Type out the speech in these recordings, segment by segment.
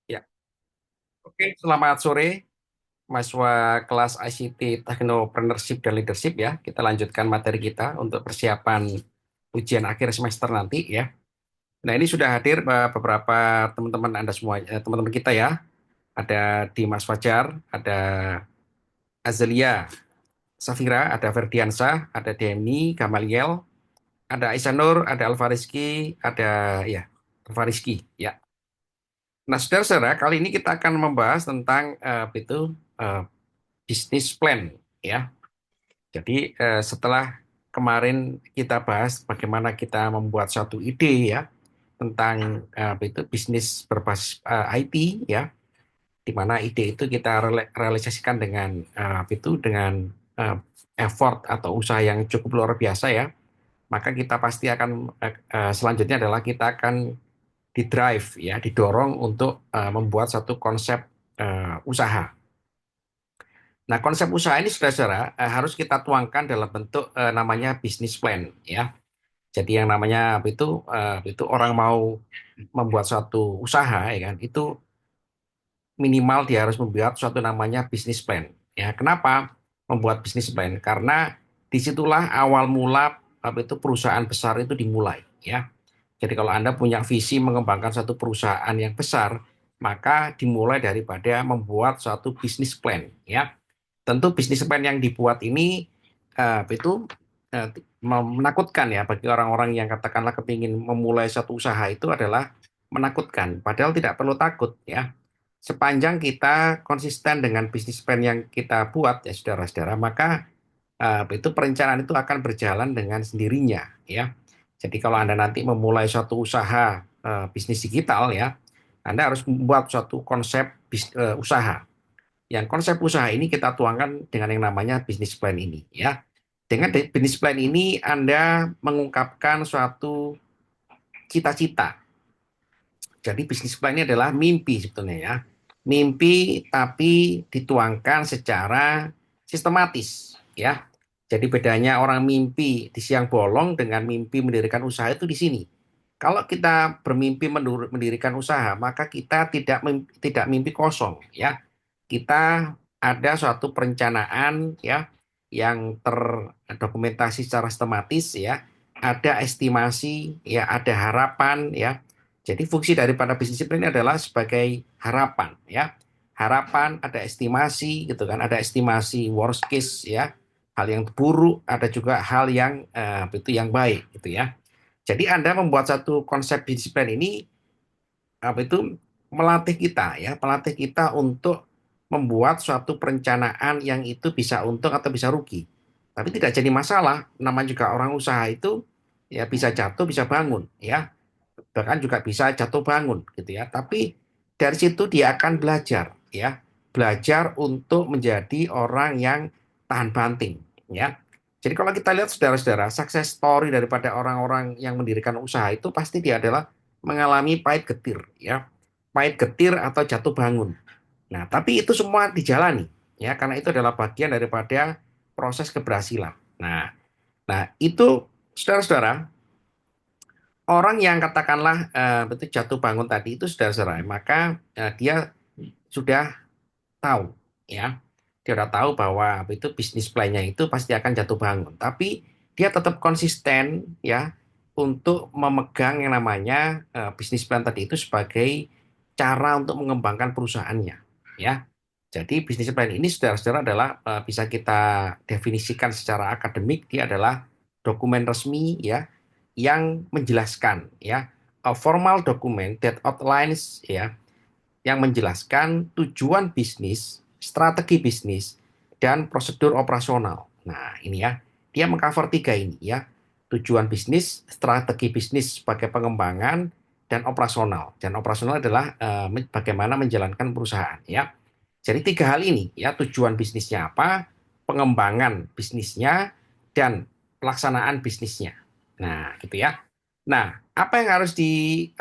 Ya, oke. Selamat sore, mahasiswa kelas ICT Technopreneurship dan Leadership ya. Kita lanjutkan materi kita untuk persiapan ujian akhir semester nanti ya. Nah, ini sudah hadir beberapa teman-teman Anda semua, teman-teman kita ya. Ada Dimas Fajar, ada Azalia Safira, ada Ferdiansah, ada Deni Gamaliel, ada Aisyah Nur, ada Alfariski, ada ya Alfariski ya. Nah, saudara-saudara, kali ini kita akan membahas tentang eh, bisnis plan ya. Jadi setelah kemarin kita bahas bagaimana kita membuat suatu ide ya tentang bisnis berbasis IT ya, di mana ide itu kita realisasikan dengan eh, effort atau usaha yang cukup luar biasa ya. Maka kita pasti akan selanjutnya adalah kita akan didrive ya, didorong untuk membuat satu konsep usaha. Nah, konsep usaha ini saudara-saudara harus kita tuangkan dalam bentuk namanya business plan ya. Jadi yang namanya itu orang mau membuat suatu usaha ya kan, itu minimal dia harus membuat suatu namanya business plan. Ya, kenapa membuat business plan? Karena disitulah awal mula itu perusahaan besar itu dimulai ya. Jadi kalau Anda punya visi mengembangkan satu perusahaan yang besar, maka dimulai daripada membuat suatu business plan ya. Tentu bisnis plan yang dibuat ini itu eh, menakutkan ya bagi orang-orang yang katakanlah kepingin memulai satu usaha itu adalah menakutkan. Padahal tidak perlu takut ya. Sepanjang kita konsisten dengan bisnis plan yang kita buat ya saudara-saudara, maka itu perencanaan itu akan berjalan dengan sendirinya ya. Jadi kalau Anda nanti memulai suatu usaha bisnis digital ya, Anda harus membuat suatu konsep usaha. Yang konsep usaha ini kita tuangkan dengan yang namanya bisnis plan ini ya. Dengan bisnis plan ini Anda mengungkapkan suatu cita-cita. Jadi bisnis plan ini adalah mimpi sebetulnya ya. Mimpi tapi dituangkan secara sistematis ya. Jadi bedanya orang mimpi di siang bolong dengan mimpi mendirikan usaha itu di sini. Kalau kita bermimpi mendirikan usaha, maka kita tidak mimpi kosong ya. Kita ada suatu perencanaan ya yang terdokumentasi secara sistematis ya, ada estimasi ya, ada harapan ya. Jadi fungsi daripada bisnis plan ini adalah sebagai harapan ya. Harapan, ada estimasi gitu kan, ada estimasi worst case ya, hal yang buruk, ada juga hal yang itu yang baik gitu ya. Jadi Anda membuat satu konsep bisnis plan ini itu melatih kita ya, melatih kita untuk membuat suatu perencanaan yang itu bisa untung atau bisa rugi. Tapi tidak jadi masalah, namanya juga orang usaha itu ya bisa jatuh, bisa bangun ya. Bahkan juga bisa jatuh bangun gitu ya. Tapi dari situ dia akan belajar ya. Belajar untuk menjadi orang yang tahan banting ya. Jadi kalau kita lihat saudara-saudara, success story daripada orang-orang yang mendirikan usaha itu pasti dia adalah mengalami pahit getir ya. Pahit getir atau jatuh bangun. Nah, tapi itu semua dijalani ya karena itu adalah bagian daripada proses keberhasilan. Nah, itu saudara-saudara, orang yang katakanlah itu jatuh bangun tadi itu saudara-saudara, maka dia sudah tahu ya. Dia sudah tahu bahwa itu bisnis plan-nya itu pasti akan jatuh bangun. Tapi dia tetap konsisten ya untuk memegang yang namanya bisnis plan tadi itu sebagai cara untuk mengembangkan perusahaannya ya. Jadi bisnis plan ini saudara-saudara adalah bisa kita definisikan secara akademik, dia adalah dokumen resmi ya yang menjelaskan ya, a formal document that outlines ya, yang menjelaskan tujuan bisnis, strategi bisnis, dan prosedur operasional. Nah, ini ya, dia mengcover tiga ini ya. Tujuan bisnis, strategi bisnis sebagai pengembangan, dan operasional. Dan operasional adalah bagaimana menjalankan perusahaan ya. Jadi tiga hal ini ya, tujuan bisnisnya apa, pengembangan bisnisnya, dan pelaksanaan bisnisnya. Nah, gitu ya. Nah, apa yang harus di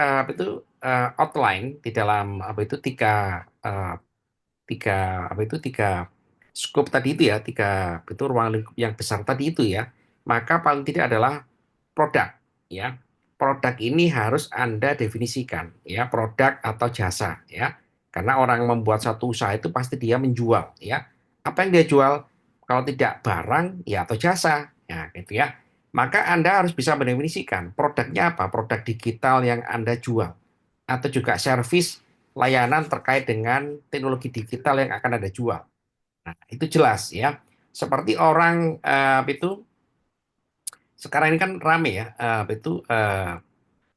outline di dalam tiga scope tadi itu ya, tiga itu ruang lingkup yang besar tadi itu ya, maka paling tidak adalah produk ya. Produk ini harus Anda definisikan ya, produk atau jasa ya. Karena orang membuat satu usaha itu pasti dia menjual, ya. Apa yang dia jual? Kalau tidak barang, ya atau jasa, ya gitu ya. Maka Anda harus bisa mendefinisikan produknya apa, produk digital yang Anda jual, atau juga servis layanan terkait dengan teknologi digital yang akan Anda jual. Nah, itu jelas ya. Seperti orang itu sekarang ini kan rame ya,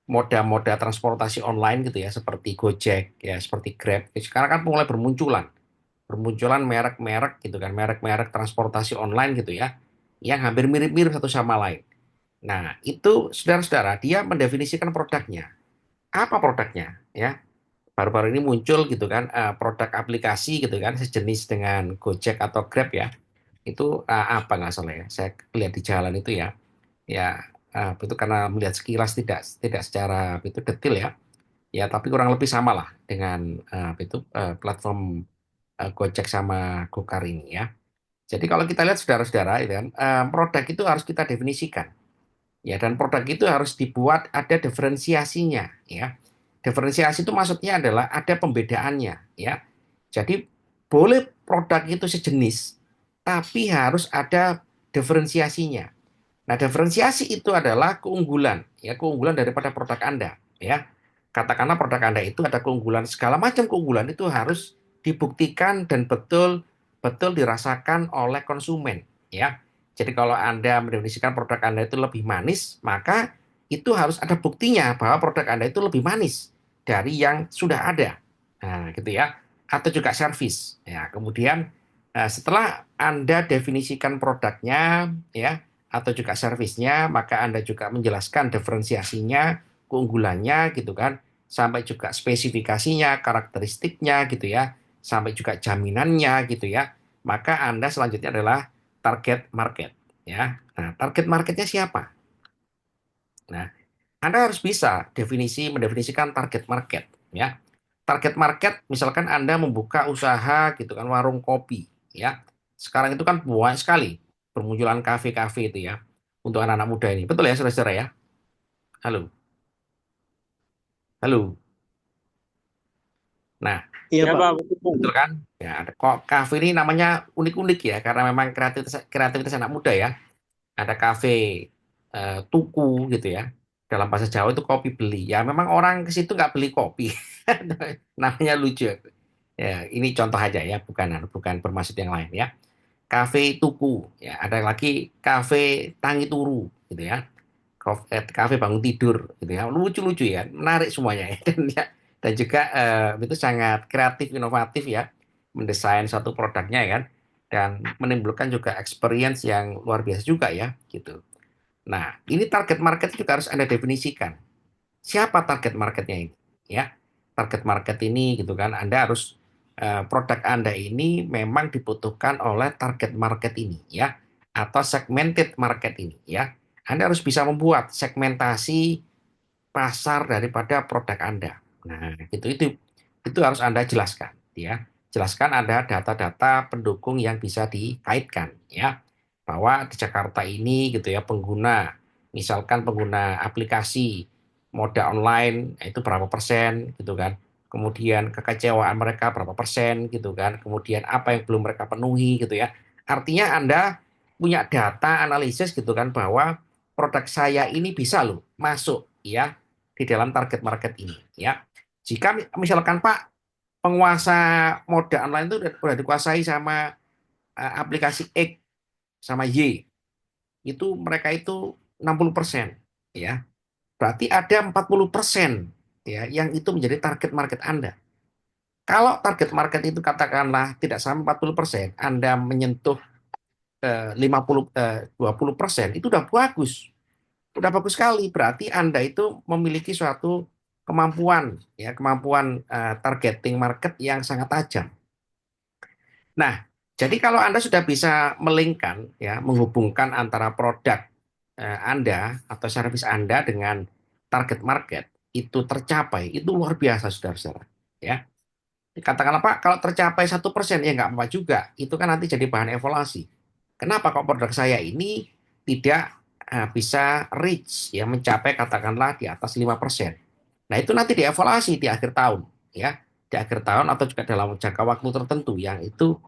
moda-moda transportasi online gitu ya, seperti Gojek ya, seperti Grab. Sekarang kan mulai bermunculan merek-merek gitu kan, merek-merek transportasi online gitu ya, yang hampir mirip-mirip satu sama lain. Nah, itu saudara-saudara, dia mendefinisikan produknya. Apa produknya? Ya, baru-baru ini muncul gitu kan, produk aplikasi gitu kan, sejenis dengan Gojek atau Grab ya. Itu apa nggak salah ya? Saya lihat di jalan itu ya, ya itu karena melihat sekilas tidak tidak secara itu detail ya, ya tapi kurang lebih sama lah dengan platform Gojek sama Gokar ini ya. Jadi kalau kita lihat saudara-saudara, itu kan, produk itu harus kita definisikan. Ya, dan produk itu harus dibuat ada diferensiasinya, ya. Diferensiasi itu maksudnya adalah ada pembedaannya, ya. Jadi boleh produk itu sejenis, tapi harus ada diferensiasinya. Nah, diferensiasi itu adalah keunggulan, ya, keunggulan daripada produk Anda, ya. Katakanlah produk Anda itu ada keunggulan, segala macam keunggulan itu harus dibuktikan dan betul-betul dirasakan oleh konsumen, ya. Jadi kalau Anda mendefinisikan produk Anda itu lebih manis, maka itu harus ada buktinya bahwa produk Anda itu lebih manis dari yang sudah ada. Nah, gitu ya. Atau juga servis. Ya, kemudian setelah Anda definisikan produknya, ya, atau juga servisnya, maka Anda juga menjelaskan diferensiasinya, keunggulannya gitu kan, sampai juga spesifikasinya, karakteristiknya gitu ya, sampai juga jaminannya gitu ya. Maka Anda selanjutnya adalah target market ya. Nah, target marketnya siapa? Nah, Anda harus bisa mendefinisikan target market ya. Target market misalkan Anda membuka usaha gitu kan, warung kopi ya. Sekarang itu kan banyak sekali bermunculan kafe-kafe itu ya untuk anak-anak muda ini. Betul ya saudara-saudara ya? Halo. Halo. Nah, Iya Ya Pak. Pak, betul. betul kan? Ya, ada kok kafe ini namanya unik-unik ya karena memang kreativitas kreativitas anak muda ya. Ada kafe tuku gitu ya. Dalam bahasa Jawa itu kopi beli. Ya memang orang ke situ nggak beli kopi. Namanya lucu. Ya, ini contoh aja ya, bukan bukan bermaksud yang lain ya. Kafe tuku, ya ada lagi kafe tangi turu gitu ya. Kafe bangun tidur gitu ya. Lucu-lucu ya, menarik semuanya ya. Dan juga itu sangat kreatif, inovatif ya, mendesain satu produknya ya kan, dan menimbulkan juga experience yang luar biasa juga ya gitu. Nah, ini target market juga harus Anda definisikan. Siapa target marketnya ini? Ya, target market ini gitu kan, Anda harus produk Anda ini memang dibutuhkan oleh target market ini ya, atau segmented market ini ya. Anda harus bisa membuat segmentasi pasar daripada produk Anda. Nah, itu harus Anda jelaskan ya. Jelaskan ada data-data pendukung yang bisa dikaitkan ya. Bahwa di Jakarta ini gitu ya pengguna, misalkan pengguna aplikasi moda online itu berapa persen gitu kan. Kemudian kekecewaan mereka berapa persen gitu kan. Kemudian apa yang belum mereka penuhi gitu ya. Artinya Anda punya data analisis gitu kan bahwa produk saya ini bisa loh masuk ya di dalam target market ini ya. Jika misalkan Pak penguasa moda online itu udah dikuasai sama aplikasi X sama Y, itu mereka itu 60% ya. Berarti ada 40% ya yang itu menjadi target market Anda. Kalau target market itu katakanlah tidak sampai 40%, Anda menyentuh 20%, itu udah bagus. Udah bagus sekali. Berarti Anda itu memiliki suatu kemampuan ya, kemampuan targeting market yang sangat tajam. Nah, jadi kalau Anda sudah bisa melingkan ya, menghubungkan antara produk Anda atau servis Anda dengan target market itu tercapai, itu luar biasa saudara-saudara. Ya, katakanlah Pak, kalau tercapai 1% ya nggak apa-apa juga. Itu kan nanti jadi bahan evaluasi. Kenapa kok produk saya ini tidak bisa reach ya mencapai katakanlah di atas 5%. Nah, itu nanti dievaluasi di akhir tahun ya. di akhir tahun atau juga dalam jangka waktu tertentu yang itu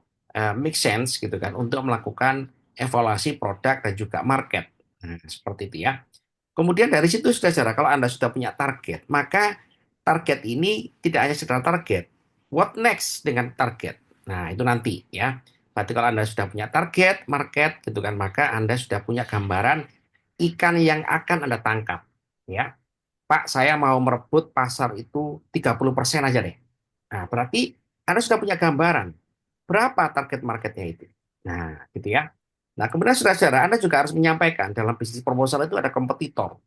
make sense gitu kan untuk melakukan evaluasi produk dan juga market. Nah, seperti itu ya. Kemudian dari situ sudah saudara, kalau Anda sudah punya target, maka target ini tidak hanya sekedar target. What next dengan target? Nah, itu nanti ya. Berarti kalau Anda sudah punya target, market gitu kan, maka Anda sudah punya gambaran ikan yang akan Anda tangkap. Ya, Pak, saya mau merebut pasar itu 30% aja deh. Nah, berarti Anda sudah punya gambaran berapa target marketnya itu. Nah, gitu ya. Nah, kemudian saudara-saudara, Anda juga harus menyampaikan dalam bisnis proposal itu ada kompetitor.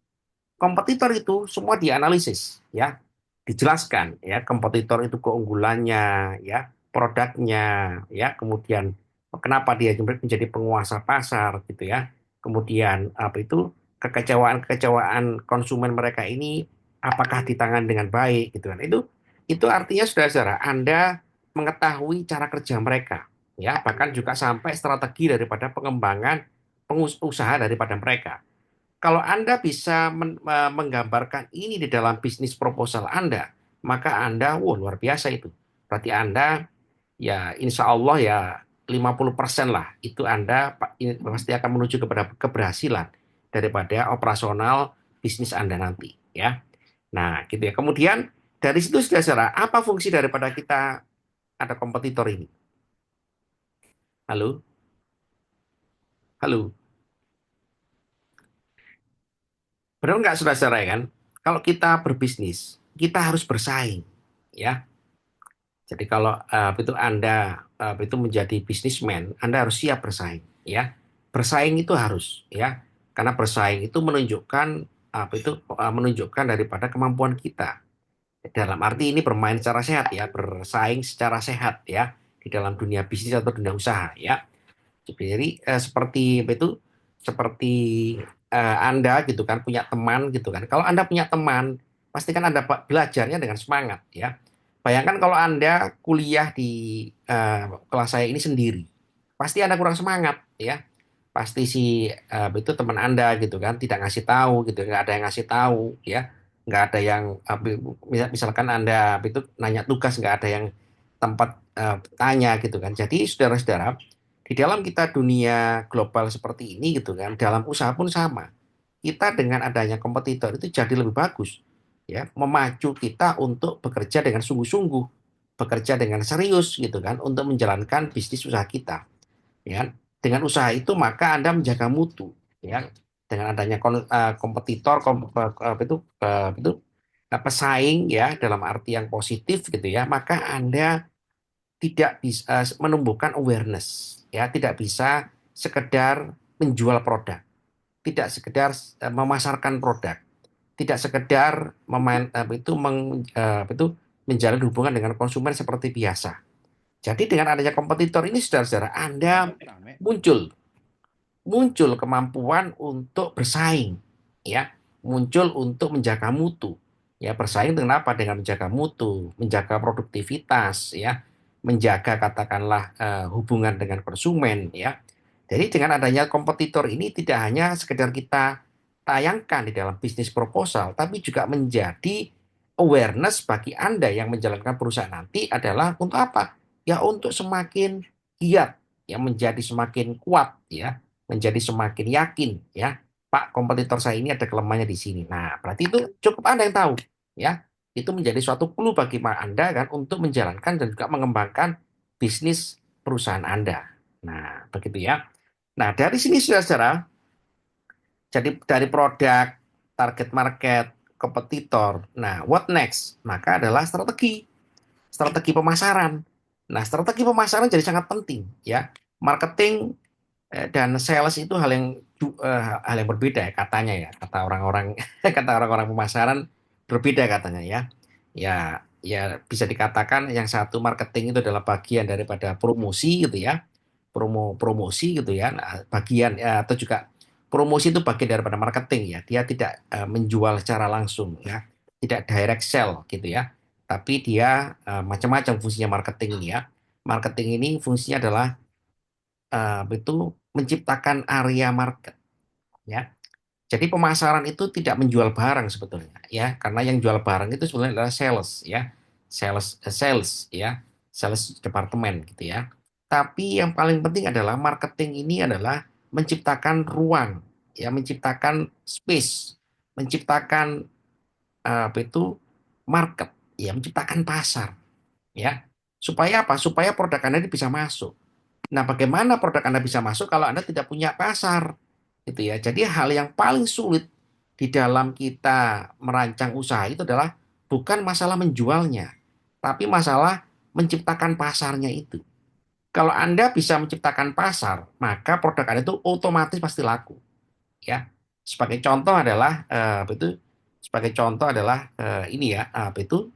Kompetitor itu semua dianalisis, ya, dijelaskan, ya, kompetitor itu keunggulannya, ya, produknya, ya, kemudian kenapa dia menjadi penguasa pasar, gitu ya, kemudian apa itu kekecewaan-kekecewaan konsumen mereka ini apakah ditangani dengan baik, gitu kan, itu artinya saudara-saudara Anda mengetahui cara kerja mereka, ya, bahkan juga sampai strategi daripada pengembangan usaha daripada mereka. Kalau Anda bisa menggambarkan ini di dalam bisnis proposal Anda, maka Anda, wah luar biasa itu. Berarti Anda, ya insya Allah ya 50% lah, itu Anda ini pasti akan menuju kepada keberhasilan daripada operasional bisnis Anda nanti. Ya, nah gitu ya. Kemudian dari situ sudah saudara, apa fungsi daripada kita ada kompetitor ini? Halo, halo. Benar nggak saudara-saudara ya kan? Kalau kita berbisnis, kita harus bersaing. Ya, jadi kalau itu Anda itu menjadi bisnismen, Anda harus siap bersaing, ya. Bersaing itu harus, ya. Karena bersaing itu menunjukkan menunjukkan daripada kemampuan kita. Dalam arti ini bermain secara sehat ya, bersaing secara sehat ya di dalam dunia bisnis atau dunia usaha ya. Jadi seperti apa itu seperti Anda gitu kan punya teman gitu kan. Kalau Anda punya teman, pasti kan Anda belajarnya dengan semangat ya. Bayangkan kalau Anda kuliah di kelas saya ini sendiri, pasti Anda kurang semangat ya. Pasti si itu teman Anda gitu kan tidak ngasih tahu gitu, nggak ada yang ngasih tahu ya. Nggak ada yang misalkan Anda itu nanya tugas nggak ada yang tempat tanya gitu kan. Jadi saudara-saudara di dalam kita dunia global seperti ini gitu kan, dalam usaha pun sama. Kita dengan adanya kompetitor itu jadi lebih bagus, ya, memacu kita untuk bekerja dengan sungguh-sungguh, bekerja dengan serius gitu kan, untuk menjalankan bisnis usaha kita, ya. Dengan usaha itu maka Anda menjaga mutu, ya. Dengan adanya kompetitor, pesaing ya dalam arti yang positif gitu ya, maka Anda tidak bisa menumbuhkan awareness ya tidak bisa sekedar menjual produk tidak sekedar memasarkan produk tidak sekedar menjalin hubungan dengan konsumen seperti biasa. Jadi dengan adanya kompetitor ini saudara-saudara Anda muncul muncul kemampuan untuk bersaing, ya, muncul untuk menjaga mutu. Ya, bersaing dengan apa? Dengan menjaga mutu, menjaga produktivitas, ya, menjaga katakanlah hubungan dengan konsumen, ya. Jadi dengan adanya kompetitor ini tidak hanya sekedar kita tayangkan di dalam bisnis proposal, tapi juga menjadi awareness bagi Anda yang menjalankan perusahaan nanti adalah untuk apa? Ya untuk semakin giat, ya menjadi semakin kuat, ya menjadi semakin yakin ya Pak kompetitor saya ini ada kelemahannya di sini. Nah, berarti itu cukup Anda yang tahu ya. Itu menjadi suatu clue bagi Anda kan untuk menjalankan dan juga mengembangkan bisnis perusahaan Anda. Nah, begitu ya. Nah, dari sini saudara-saudara, jadi dari produk, target market, kompetitor. Nah, what next? Maka adalah strategi pemasaran. Nah, strategi pemasaran jadi sangat penting ya. Marketing dan sales itu hal yang berbeda ya katanya ya kata orang-orang kata orang-orang pemasaran berbeda katanya ya ya bisa dikatakan yang satu marketing itu adalah bagian daripada promosi gitu ya promosi gitu ya nah, bagian atau juga promosi itu bagian daripada marketing ya dia tidak menjual secara langsung ya tidak direct sell gitu ya tapi dia macam-macam fungsinya marketing ini ya marketing ini fungsinya adalah itu menciptakan area market ya. Jadi pemasaran itu tidak menjual barang sebetulnya ya, karena yang jual barang itu sebenarnya adalah sales ya. sales ya, sales departemen gitu ya. Tapi yang paling penting adalah marketing ini adalah menciptakan ruang, ya, menciptakan space, menciptakan apa itu market, ya, menciptakan pasar, ya. Supaya apa? Supaya produk Anda ini bisa masuk. Nah, bagaimana produk Anda bisa masuk kalau Anda tidak punya pasar? Gitu ya. Jadi hal yang paling sulit di dalam kita merancang usaha itu adalah bukan masalah menjualnya, tapi masalah menciptakan pasarnya itu. Kalau Anda bisa menciptakan pasar, maka produk Anda itu otomatis pasti laku, ya. Sebagai contoh adalah apa itu? Sebagai contoh adalah ini ya, apa itu?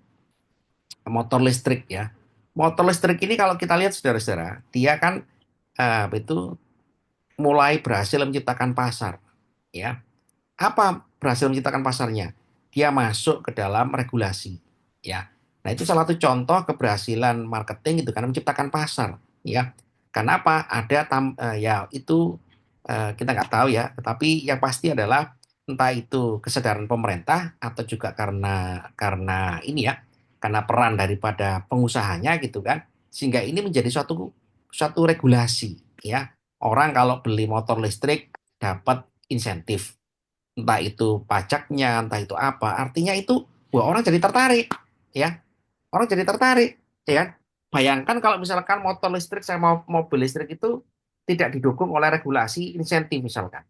Motor listrik ya. Motor listrik ini kalau kita lihat saudara-saudara, dia kan apa itu mulai berhasil menciptakan pasar, ya. Apa berhasil menciptakan pasarnya? Dia masuk ke dalam regulasi, ya. Nah, itu salah satu contoh keberhasilan marketing itu karena menciptakan pasar, ya. Karena apa? Ya itu kita nggak tahu ya, tetapi yang pasti adalah entah itu kesadaran pemerintah atau juga karena ini ya, karena peran daripada pengusahanya gitu kan, sehingga ini menjadi suatu suatu regulasi, ya. Orang kalau beli motor listrik dapat insentif, entah itu pajaknya, entah itu apa. Artinya itu, wah, orang jadi tertarik, ya. Orang jadi tertarik, ya kan? Bayangkan kalau misalkan motor listrik sama mobil listrik itu tidak didukung oleh regulasi insentif misalkan.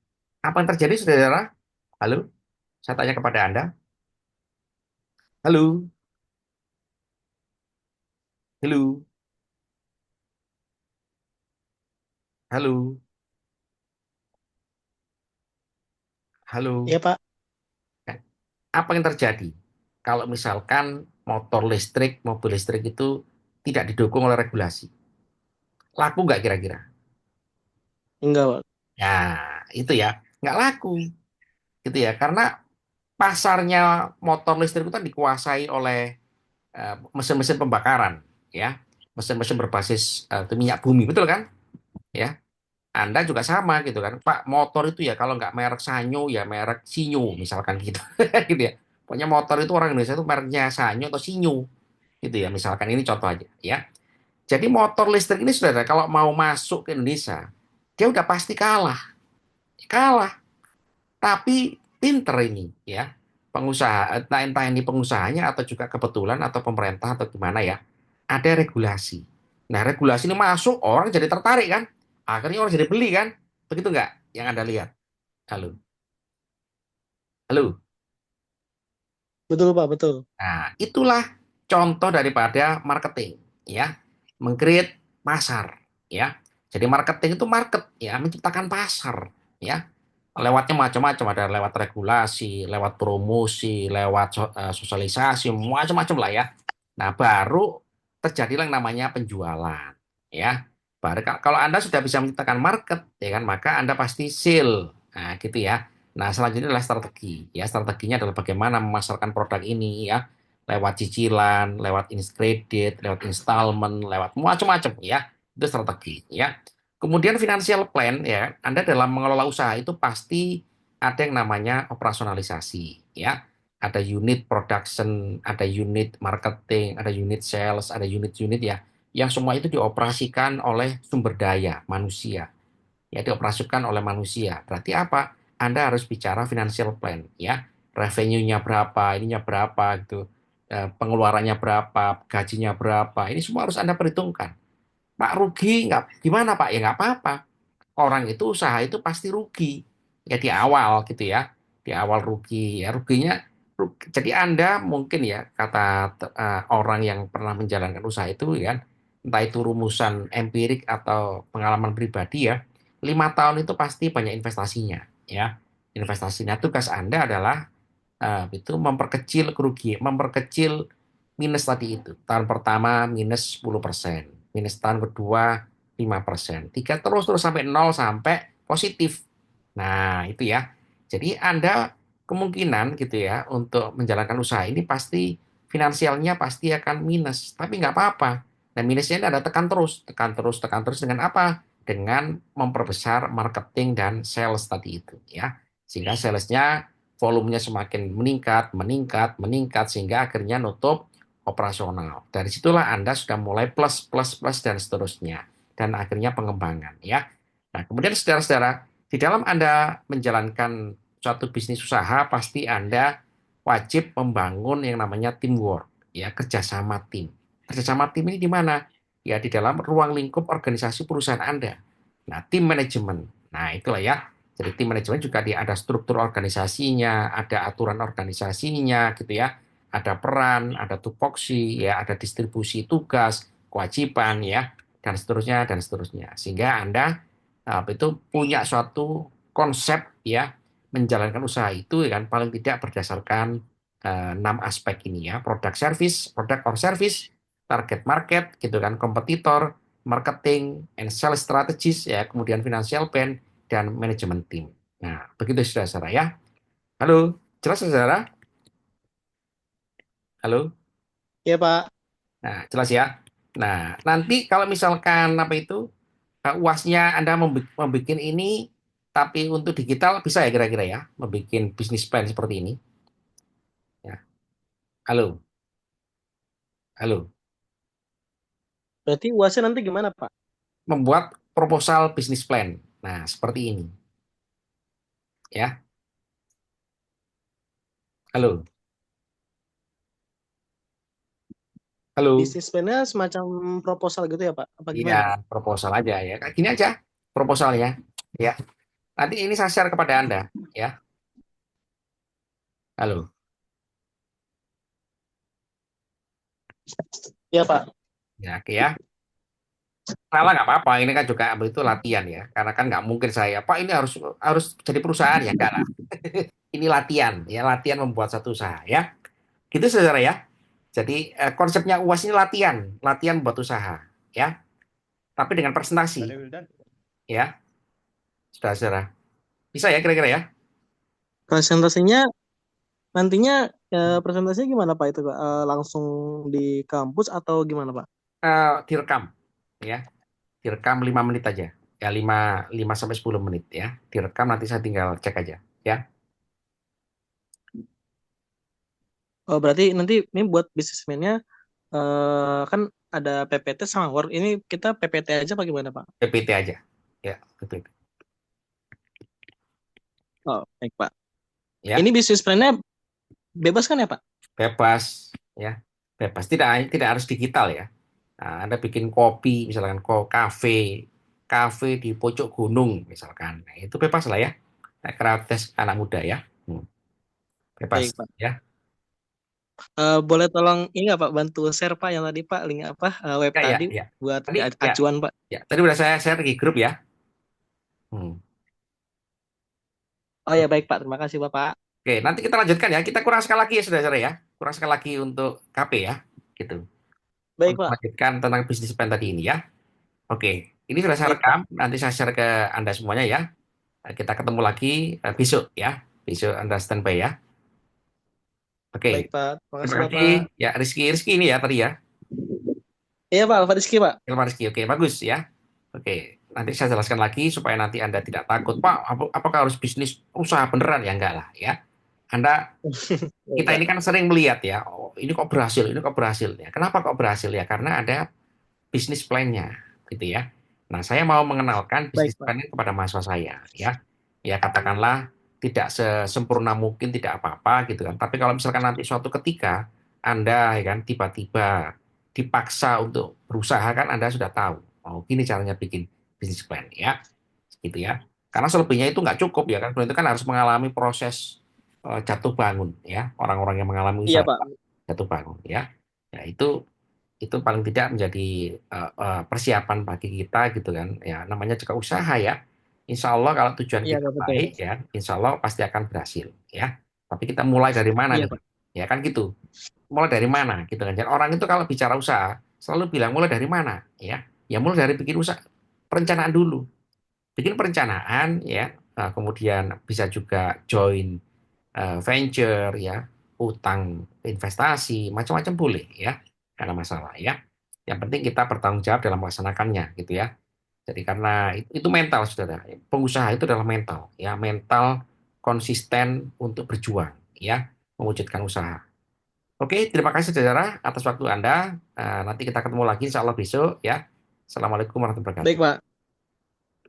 Apa yang terjadi, saudara? Halo, saya tanya kepada Anda. Halo, halo, halo, halo. Iya Pak, Nah, apa yang terjadi kalau misalkan motor listrik, mobil listrik itu tidak didukung oleh regulasi? Laku nggak kira-kira? enggak Pak. Ya, itu ya, nggak laku, gitu ya, karena pasarnya motor listrik itu kan dikuasai oleh mesin-mesin pembakaran, ya, mesin-mesin berbasis itu minyak bumi, betul kan? Ya, Anda juga sama gitu kan, Pak. Motor itu ya kalau nggak merek Sanyo ya merek Sinyo misalkan gitu, gitu ya. Pokoknya motor itu orang Indonesia itu mereknya Sanyo atau Sinyo, gitu ya. Misalkan ini contoh aja, ya. Jadi motor listrik ini saudara kalau mau masuk ke Indonesia, dia udah pasti kalah, kalah. Tapi pinter ini ya pengusaha, entah ini pengusahanya atau juga kebetulan atau pemerintah atau gimana ya, ada regulasi. Nah, regulasi ini masuk orang jadi tertarik kan, akhirnya orang jadi beli kan, begitu nggak yang Anda lihat? Halo, halo. Betul Pak, betul. Nah, itulah contoh daripada marketing, ya, mengcreate pasar, ya. Jadi marketing itu market, ya, menciptakan pasar, ya. Lewatnya macam-macam, ada lewat regulasi, lewat promosi, lewat sosialisasi, macam-macam lah ya. Nah, baru terjadilah yang namanya penjualan, ya. Baru kalau Anda sudah bisa menciptakan market, ya kan, maka Anda pasti sell. Nah, gitu ya. Nah, selanjutnya adalah strategi. Ya, strateginya adalah bagaimana memasarkan produk ini ya, lewat cicilan, lewat kredit, lewat installment, lewat macam-macam ya. Itu strategi ya. Kemudian financial plan ya, Anda dalam mengelola usaha itu pasti ada yang namanya operasionalisasi ya. Ada unit production, ada unit marketing, ada unit sales, ada unit-unit ya, yang semua itu dioperasikan oleh sumber daya manusia, ya, dioperasikan oleh manusia. Berarti apa? Anda harus bicara financial plan, ya. Revenue-nya berapa, ininya berapa gitu. Pengeluarannya berapa, gajinya berapa. Ini semua harus Anda perhitungkan. Pak, rugi nggak? Gimana Pak? Ya nggak apa-apa. Orang itu usaha itu pasti rugi. Ya di awal gitu ya. Di awal rugi. Ya ruginya. Jadi Anda mungkin ya kata orang yang pernah menjalankan usaha itu ya, entah itu rumusan empirik atau pengalaman pribadi ya, 5 tahun itu pasti banyak investasinya ya. Investasinya, tugas Anda adalah itu memperkecil kerugian, memperkecil minus tadi itu. Tahun pertama minus 10%, minus tahun kedua 5%, tiga terus terus sampai nol sampai positif. Nah, itu ya. Jadi Anda kemungkinan gitu ya untuk menjalankan usaha ini pasti finansialnya pasti akan minus, tapi nggak apa-apa. Nah, minusnya ini ada tekan terus, tekan terus, tekan terus dengan apa? Dengan memperbesar marketing dan sales tadi itu ya. Sehingga salesnya volumenya semakin meningkat, meningkat, meningkat, sehingga akhirnya nutup operasional. Dari situlah Anda sudah mulai plus, plus, plus, dan seterusnya. Dan akhirnya pengembangan, ya. Nah, kemudian saudara-saudara, di dalam Anda menjalankan suatu bisnis usaha, pasti Anda wajib membangun yang namanya teamwork, ya, kerjasama tim. Kerjasama tim ini di mana? Ya, di dalam ruang lingkup organisasi perusahaan Anda. Nah, tim manajemen. Nah, itulah ya. Jadi tim manajemen juga ada struktur organisasinya, ada aturan organisasinya, gitu ya, ada peran, ada tupoksi, ya, ada distribusi tugas, kewajiban, ya, dan seterusnya dan seterusnya. Sehingga Anda itu punya suatu konsep, ya, menjalankan usaha itu, ya kan, paling tidak berdasarkan 6 aspek ini, ya, product or service, target market, gitu kan, kompetitor, marketing, and sales strategies, ya, kemudian financial plan dan manajemen tim. Nah, begitu saudara-saudara, ya. Halo, jelas saudara? Halo. Iya, Pak. Nah, jelas ya. Nah, nanti kalau misalkan apa itu UASnya Anda membuat ini, tapi untuk digital bisa ya kira-kira ya, membuat bisnis plan seperti ini. Ya, halo, halo, Berarti UASnya nanti gimana, Pak? membuat proposal bisnis plan. Nah, seperti ini, ya. Halo, halo. Bisnis plan-nya semacam proposal gitu ya, Pak? Apa Iya, gimana, Pak? proposal aja ya. Kayak gini aja proposalnya. Ya, nanti ini saya share kepada Anda, ya. Halo. Iya, Pak. Ya, oke ya. Salah nggak apa-apa, ini kan juga itu latihan ya, karena kan nggak mungkin saya, Pak ini harus harus jadi perusahaan ya, enggak lah. Ini latihan ya, latihan membuat satu usaha ya. Gitu saudara ya. Jadi konsepnya UAS ini latihan, latihan buat usaha ya, tapi dengan presentasi ya, saudara-saudara. Bisa ya kira-kira ya. Presentasinya nantinya presentasinya gimana, Pak itu, Pak? Langsung di kampus atau gimana, Pak? Direkam ya, direkam 5 menit aja. Ya 5 sampai 10 menit ya. Direkam nanti saya tinggal cek aja ya. Oh, berarti nanti ini buat bisnismennya kan ada PPT sama Word. Ini kita PPT aja apa gimana, Pak? PPT aja. Ya, PPT. Oh, baik, Pak. Ya. Ini bisnis plan-nya bebas kan ya, Pak? Bebas ya, bebas, tidak harus digital ya. Nah, Anda bikin kopi misalkan kafe kafe di pojok gunung misalkan, nah, itu bebas lah ya. Nah, kreativitas anak muda ya. Hmm, bebas Baik, Pak. ya. Boleh tolong ini nggak Pak bantu share Pak yang tadi Pak link apa web Ya, ya, tadi ya. buat Tadi ya, acuan Pak. ya, tadi udah saya share di grup ya. Hmm. Oh ya baik Pak, terima kasih Bapak. Oke, nanti kita lanjutkan ya, kita kurang sekali lagi ya saudara-saudara ya, kurang sekali lagi untuk KP ya, gitu, Baik untuk Pak, melanjutkan tentang bisnis plan tadi ini ya. Oke, ini sudah saya baik rekam, Pak, nanti saya share ke Anda semuanya ya. Kita ketemu lagi besok ya. Besok Anda standby ya. Oke. baik Pak. Terima Terima kasih kasih. Bapak. Ya, Rizky ini ya tadi ya. Iya Pak, Pak Rizky Pak. Ilma Rizky. Oke, bagus ya. Oke. Nanti saya jelaskan lagi supaya nanti Anda tidak takut. Pak, apakah harus bisnis usaha beneran? Ya enggak lah ya. Anda, Baik kita Pak. ini kan sering melihat ya, oh, ini kok berhasil, ini kok berhasil ya. Kenapa kok berhasil ya? Karena ada bisnis plan-nya gitu ya. Nah, saya mau mengenalkan Baik bisnis Pak. plan kepada mahasiswa saya ya. Ya katakanlah tidak sesempurna mungkin, tidak apa-apa gitu kan. Tapi kalau misalkan nanti suatu ketika Anda ya kan tiba-tiba dipaksa untuk berusaha, kan Anda sudah tahu. Oh, gini caranya bikin bisnis plan ya. Gitu ya. Karena selebihnya itu nggak cukup ya kan. Itu kan harus mengalami proses jatuh bangun ya. Orang-orang yang mengalami Iya usaha Pak. jatuh bangun ya. Ya itu paling tidak menjadi persiapan bagi kita gitu kan ya, namanya juga usaha ya. Insya Allah kalau tujuan Iya kita Pak, betul. baik ya, Insya Allah pasti akan berhasil ya. Tapi kita mulai dari mana Iya nih, Pak. ya kan gitu, mulai dari mana gitu kan. Dan orang itu kalau bicara usaha selalu bilang mulai dari mana, ya mulai dari bikin usaha, perencanaan dulu, bikin perencanaan ya. Kemudian bisa juga join venture ya, utang investasi, macam-macam boleh ya, karena masalah ya. Yang penting kita bertanggung jawab dalam melaksanakannya gitu ya. Jadi karena itu mental saudara, pengusaha itu adalah mental ya, mental konsisten untuk berjuang ya, mewujudkan usaha. Oke, terima kasih saudara atas waktu Anda. Nanti kita ketemu lagi insya Allah besok ya. Assalamualaikum warahmatullahi Baik, wabarakatuh. Pak.